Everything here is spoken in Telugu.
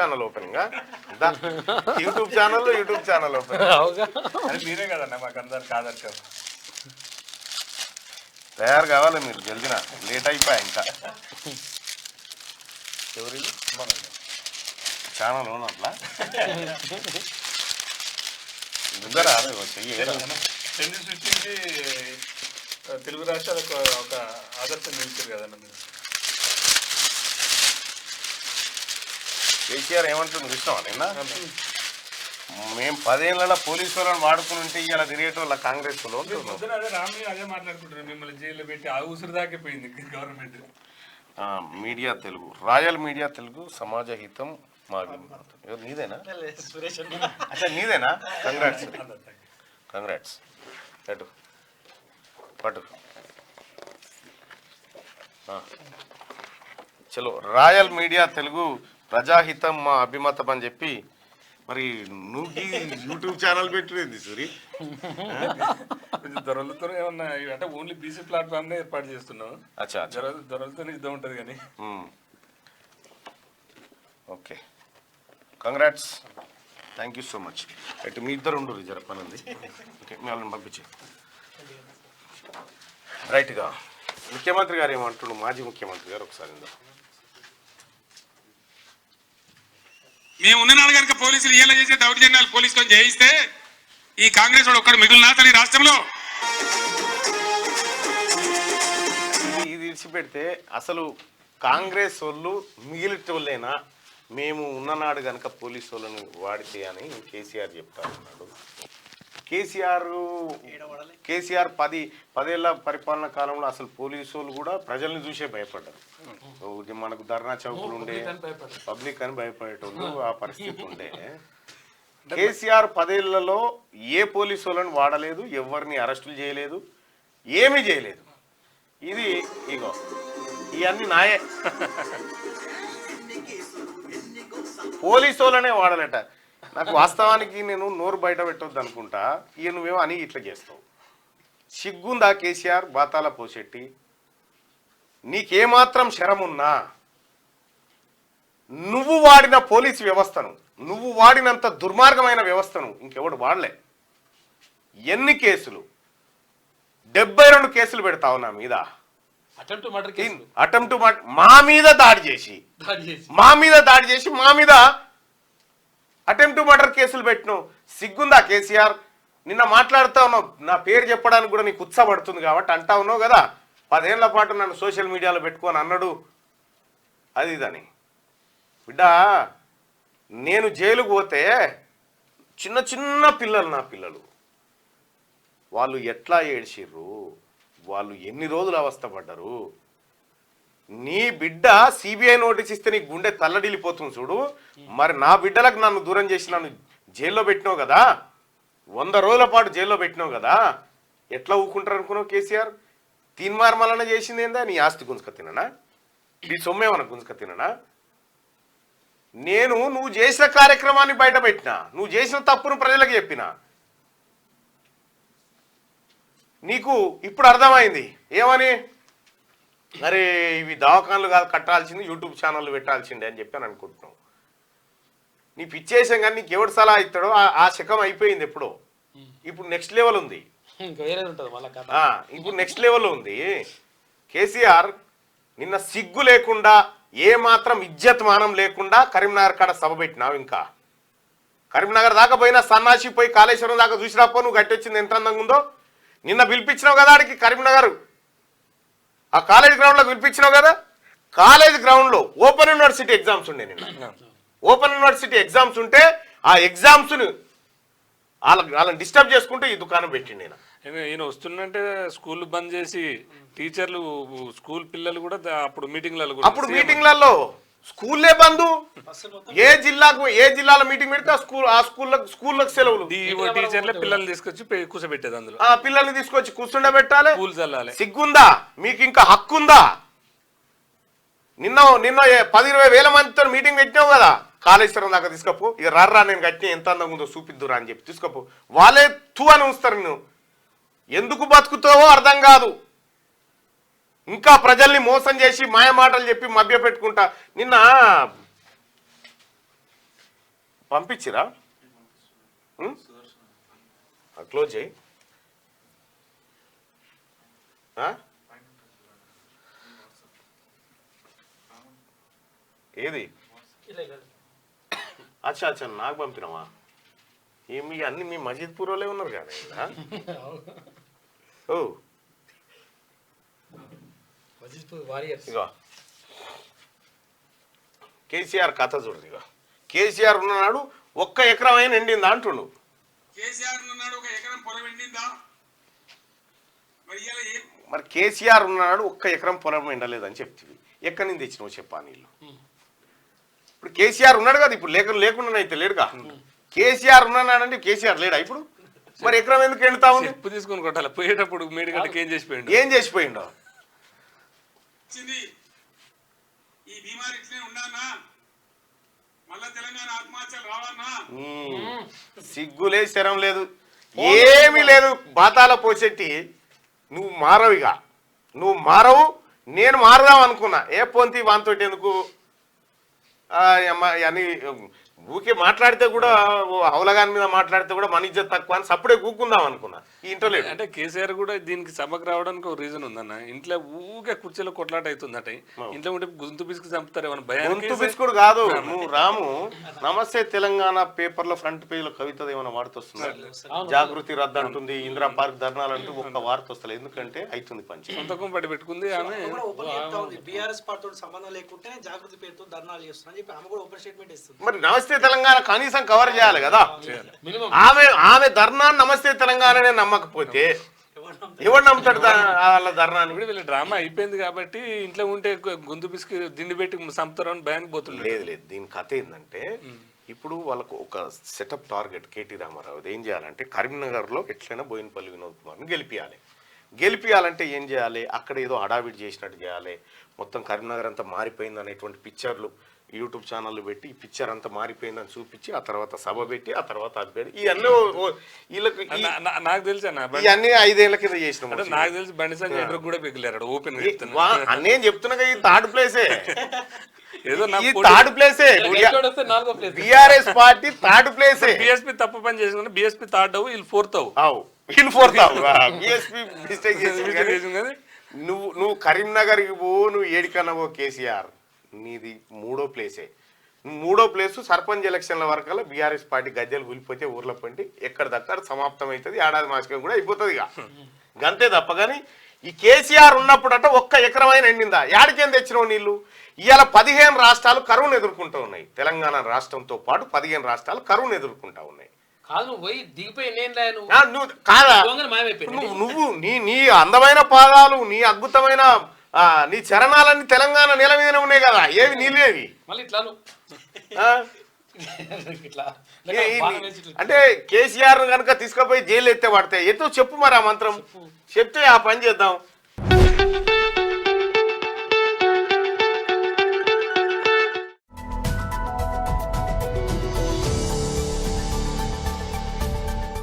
Channel opening, YouTube channel opening. అది మీరే కదన్నా మాకు అందరికి ఆదర్శం. తయారు కావాలి మీరు, జల్దిన లేట్ అయిపోయా. ఇంకా ఎవరి ఛానల్ అట్లా చెంది సృష్టించి తెలుగు రాష్ట్రాలకు ఒక ఆదర్శం నిలిచారు కదన్న మీరు. కేసీఆర్ ఏమంటుంది కృష్ణ నిన్న, మేము 10 ఏళ్ళ పోలీసు వాళ్ళని వాడుకుని ఉంటే ఇలా తిరిగేటోళ్ళ కాంగ్రెస్ లో. అదే రామయ్య అదే మాట్లాడుకుంటున్నారు, మిమ్మల్ని జైల్లో పెట్టి ఆ ఊసురు దాకిపోయింది government. Media Telugu, royal media Telugu, సమాజ హితం మాది. నీదేనా? అచ్చా నీదేనా? కంగ్రాట్స్. పటు చలో. రాయల్ మీడియా తెలుగు ప్రజాహితం మా అభిమతం అని చెప్పి మరి నువ్వు యూట్యూబ్ ఛానల్ పెట్టింది సూరి. దొరలతో ఏమన్నా అంటే ఓన్లీ బీసీ ప్లాట్ఫామ్ నే ఏర్పాటు చేస్తున్నావు. అచ్చా దొరలతో యుద్ధం ఉంటుంది కానీ. Okay, congrats, thank you so much. అయితే మీ ఇద్దరు ఉండు, జర పని ఉంది. ఓకే, మీ వాళ్ళని పంపించే. రైట్గా ముఖ్యమంత్రి గారు ఏమంటున్నారు, మాజీ ముఖ్యమంత్రి గారు ఒకసారి మేము ఉన్ననాడు కనుక పోలీసులు ఇలా చేసే దౌర్జన్యాలు పోలీసులను చేయిస్తే ఈ కాంగ్రెస్ వాడు ఒక్కడు మిగులు నాతని రాష్ట్రంలో. ఇది విడిచిపెడితే అసలు కాంగ్రెస్ వాళ్ళు మిగిలిటోళ్ళేనా, మేము ఉన్ననాడు కనుక పోలీసు వాళ్ళని వాడితే అని కేసీఆర్ చెప్తారన్నాడు. కేసీఆర్ 10 ఏళ్ల పరిపాలన కాలంలో అసలు పోలీసు వాళ్ళు కూడా ప్రజల్ని చూసే భయపడ్డారు. మనకు ధర్నా చౌకులు ఉండే, పబ్లిక్ అని భయపడేటోళ్ళు, ఆ పరిస్థితి ఉండే. కేసీఆర్ 10 ఏళ్లలో ఏ పోలీసు వాళ్ళని వాడలేదు, ఎవరిని అరెస్టులు చేయలేదు, ఏమీ చేయలేదు. ఇది ఇగో ఇవన్నీ నాయే. పోలీసు వాళ్ళనే వాడాలట. నాకు వాస్తవానికి నేను నోరు బయట పెట్టొద్దు అనుకుంటా, ఇక నువ్వేమో అని ఇట్లా చేస్తావు. సిగ్గుందా కేసీఆర్, బాతాల పోషెట్టి? నీకేమాత్రం శరమున్నా నువ్వు వాడిన పోలీసు వ్యవస్థను, నువ్వు వాడినంత దుర్మార్గమైన వ్యవస్థను ఇంకెవడు వాడలే. ఎన్ని కేసులు? 72 కేసులు పెడతావు నా మీద. అటెంప్ట్ మా మీద దాడి చేసి మా మీద అటెంప్ట్ మర్డర్ కేసులు పెట్టినావు. సిగ్గుందా కేసీఆర్? నిన్న మాట్లాడుతా ఉన్నావు, నా పేరు చెప్పడానికి కూడా నీకు ఉత్సాహపడుతుంది కాబట్టి అంటా ఉన్నావు కదా, 10 ఏళ్ల పాటు నన్ను సోషల్ మీడియాలో పెట్టుకొని అన్నాడు అది ఇదని. బిడ్డ, నేను జైలుకు పోతే చిన్న పిల్లలు, నా పిల్లలు, వాళ్ళు ఎట్లా ఏడ్చిర్రు, వాళ్ళు ఎన్ని రోజులు అవస్థపడ్డారు. నీ బిడ్డ సిబిఐ నోటీస్ ఇస్తే నీ గుండె తల్లడిల్లిపోతుంది చూడు. మరి నా బిడ్డలకు నన్ను దూరం చేసి నన్ను జైల్లో పెట్టినావు కదా, 100 రోజుల పాటు జైల్లో పెట్టినావు కదా, ఎట్లా ఊకుంటారు అనుకున్నావు కేసీఆర్? తీన్మార్మలన చేసింది ఏందా? నీ ఆస్తి గుంజుక తిననా, నీ సొమ్మేమన్నా గుంజుక తిననా? నువ్వు చేసిన కార్యక్రమాన్ని బయట పెట్టినా, నువ్వు చేసిన తప్పును ప్రజలకు చెప్పినా. నీకు ఇప్పుడు అర్థమైంది ఏమని? అరే ఇవి దవాఖాన్లు కాదు కట్టాల్సింది, యూట్యూబ్ ఛానళ్ళు పెట్టాల్సిందే అని చెప్పి అని అనుకుంటున్నావు. నీ పిచ్చేసాం కానీ నీకు ఎవడు సలహా ఇస్తాడో ఆ శకం అయిపోయింది ఎప్పుడో. ఇప్పుడు నెక్స్ట్ లెవెల్ ఉంది. ఇప్పుడు నెక్స్ట్ లెవెల్ ఉంది. కేసీఆర్ నిన్న సిగ్గు లేకుండా, ఏ మాత్రం ఇజ్జత్ మానం లేకుండా కరీంనగర్ కాడ సభ పెట్టినావు. ఇంకా కరీంనగర్ దాకా పోయినా సన్నాసి పోయి కాళేశ్వరం దాకా చూసిరాపో నువ్వు గట్టి వచ్చింది ఎంత అందంగా ఉందో. నిన్న పిలిపించినావు కదా ఆడికి కరీంనగర్, ఆ కాలేజ్ గ్రౌండ్లో పిలిపించినావు కదా. కాలేజ్ గ్రౌండ్లో ఓపెన్ యూనివర్సిటీ ఎగ్జామ్స్ ఉండే. నిన్న ఓపెన్ యూనివర్సిటీ ఎగ్జామ్స్ ఉంటే ఆ ఎగ్జామ్స్ని వాళ్ళని డిస్టర్బ్ చేసుకుంటూ ఈ దుకాణం పెట్టిండి. ఈయన వస్తుందంటే స్కూల్ బంద్ చేసి టీచర్లు, స్కూల్ పిల్లలు కూడా అప్పుడు మీటింగ్లలో స్కూల్లే బంధు. ఏ జిల్లాలో మీటింగ్ పెడితే ఆ స్కూళ్ళకు సెలవులు. టీచర్లే పిల్లల్ని తీసుకొచ్చి కూర్చోబెట్టేది, అందులో ఆ పిల్లల్ని తీసుకొచ్చి కూర్చుండబెట్టాలి. స్కూల్ చల్లాలి. సిగ్గుందా మీకు? ఇంకా హక్కుందా? నిన్న 10-20 వేల మందితో మీటింగ్ పెట్టినావు కదా, కాళేశ్వరం దాకా తీసుకపో, ఇక రర్రా నేను కట్టిన ఎంత అందంగా ఉందో చూపిద్దురా అని చెప్పి తీసుకపో. వాళ్ళే తూ అని ఉంచుతారు. నువ్వు ఎందుకు బతుకుతావో అర్థం కాదు. ఇంకా ప్రజల్ని మోసం చేసి మాయ మాటలు చెప్పి మభ్య పెట్టుకుంటా. నిన్న పంపించిరా క్లోజ్ చేయి ఏది అచ్చా అచ్చా నాకు పంపినావా ఏమి అన్ని మీ మజీద్ పూర్వలే ఉన్నారు కానీ ఓ ఇగో కేసీఆర్ కథ చూడదు ఇగో కేసీఆర్ ఉన్ననాడు 1 ఎకరం అయినా ఎండిందా అంటుండు. కేసీఆర్ ఉన్నాడు 1 ఎకరం పొలం ఎండిందా? మరి కేసీఆర్ ఉన్నాడు 1 ఎకరం పొలం ఎండలేదని చెప్తివి. ఎక్కడి నుంచి తెచ్చినావు చెప్పా నీళ్ళు? ఇప్పుడు కేసీఆర్ ఉన్నాడు కదా, ఇప్పుడు లేకుండా అయితే లేడుగా. కేసీఆర్ ఉన్నాడంటే కేసీఆర్ లేడా ఇప్పుడు? మరి ఎకరం ఎందుకు ఎండుతా ఉంది? చెప్పు తీసుకొని కొట్టాలి పోయేటప్పుడు మేడిగడ్డకి ఏం చేసిపోయిండో ఈ బీమారి ఇట్లే ఉండాలన్నా, మళ్ళా తెలంగాణ ఆత్మహత్యలు రావన్నా? సిగ్గులే శరం లేదు, ఏమీ లేదు. బాతాల పోచెట్టి నువ్వు మారవిగా, నువ్వు మారవు. నేను మారదాం అనుకున్నా, ఏ పొంతి వానితోటి ఎందుకు అని ఊకే మాట్లాడితే కూడా హౌలగాన్ మీద మాట్లాడితే కూడా మన ఇజ్జత్ తక్కువ అని సప్పుడే కూకుందాం అనుకున్నా. ఈ ఇంట్లో లేదు అంటే కేసీఆర్ కూడా దీనికి సభకు రావడానికి ఒక రీజన్ ఉందన్న. ఇంట్లో ఊకే కుర్చీలో కొట్లాట అవుతుందట. ఇంట్లో ఉంటే గొంతు పిసుకు చంపుతారు ఏమన్నా భయం. గొంతు పిసుకుడు కాదు, నువ్వు రాము నమస్తే తెలంగాణ పేపర్లో ఫ్రంట్ పేజ్ లో కవిత ఏమైనా వార్త వస్తుంది, జాగృతి రద్దు అంటుంది, ఇందిరా పార్క్ ధర్నాలు అంటూ ఒక్క వార్త వస్తలేదు. ఎందుకంటే అవుతుంది పంచి సొంతకం పడి పెట్టుకుంది ఆమె. బీఆర్ఎస్ పార్టీతో సంబంధం లేకుంటే జాగృతి పేరుతో ధర్నాలు చేస్తున్నా చెప్పి ఆమె కూడా ఓపెన్ స్టేట్మెంట్ ఇస్తుంది. మరి నమస్తే తెలంగాణ కనీసం కవర్ చేయాలి కదా. ఆమె ధర్నా నమస్తే తెలంగాణనే నమ్మకపోతే ఎవరు నమ్ముతాడు వాళ్ళ ధర్నాన్ని? ఇప్పుడు వీళ్ళ డ్రామా అయిపోయింది కాబట్టి ఇంట్లో ఉంటే గొంతు పిసికి దిండి పెట్టి చంపుతారని భయానికి పోతుంది. లేదు, దీని కథ ఏంటంటే ఇప్పుడు వాళ్ళకు ఒక సెటప్ టార్గెట్ కేటీ రామారావు ఏం చేయాలంటే కరీంనగర్లో ఎట్లయినా బోయినపల్లి వినోద్ కుమార్ని గెలిపియాలంటే ఏం చేయాలి? అక్కడ ఏదో హడావిడి చేసినట్టు చేయాలి. మొత్తం కరీంనగర్ అంతా మారిపోయింది అనేటువంటి పిక్చర్లు యూట్యూబ్ ఛానళ్ళు పెట్టి ఈ పిక్చర్ అంతా మారిపోయిందని చూపించి ఆ తర్వాత సభ పెట్టి ఆ తర్వాత అది పెట్టి ఇవన్నీ వీళ్ళకి నాకు తెలుసు అన్న, ఇవన్నీ 5 ఏళ్ల కింద చేసినాం. నాకు తెలిసి బండి సంజయ్ కూడా పెగిలారు ఓపెన్. నేను చెప్తున్నా ఈ థర్డ్ ప్లేసే, ఏదో ఈ థర్డ్ ప్లేసే బీఆర్ఎస్ పార్టీ థర్డ్ ప్లేసే. బీఎస్పీ తప్పు పని చేసిన బీఎస్పీ థర్డ్ అవు వీళ్ళు ఫోర్త్ అవు. బీఎస్పీ మిస్టేక్ చేసి నువ్వు కరీంనగర్కి పో, నువ్వు ఏడికన్నా పో కేసీఆర్, నీది 3వ ప్లేసే. 3వ ప్లేసు సర్పంచ్ ఎలక్షన్ల వరకల్లా బీఆర్ఎస్ పార్టీ గజ్జలు కూలిపోతే ఊర్లో పండి ఎక్కడ దక్కడ సమాప్తం అవుతుంది, ఏడాది మాసికం కూడా అయిపోతుంది. ఇక గంతే తప్ప. కానీ ఈ కేసీఆర్ ఉన్నప్పుడట 1 ఎకరం అయినా ఎండిందా? యాడికేం తెచ్చినావు నీళ్ళు? ఇవాళ 15 రాష్ట్రాలు కరువును ఎదుర్కొంటూ ఉన్నాయి. తెలంగాణ రాష్ట్రంతో పాటు 15 రాష్ట్రాలు కరువును ఎదుర్కొంటా ఉన్నాయి. నువ్వు నీ అందమైన పాదాలు, నీ అద్భుతమైన నీ చరణాలన్నీ తెలంగాణ నేల మీదనే ఉన్నాయి కదా, ఏవి నీళ్ళేవి? అంటే కేసీఆర్ కనుక తీసుకుపోయి జైలు ఎత్తే పడతాయి. ఎత్తు చెప్పు మరి ఆ మంత్రం చెప్తే ఆ పని చేద్దాం.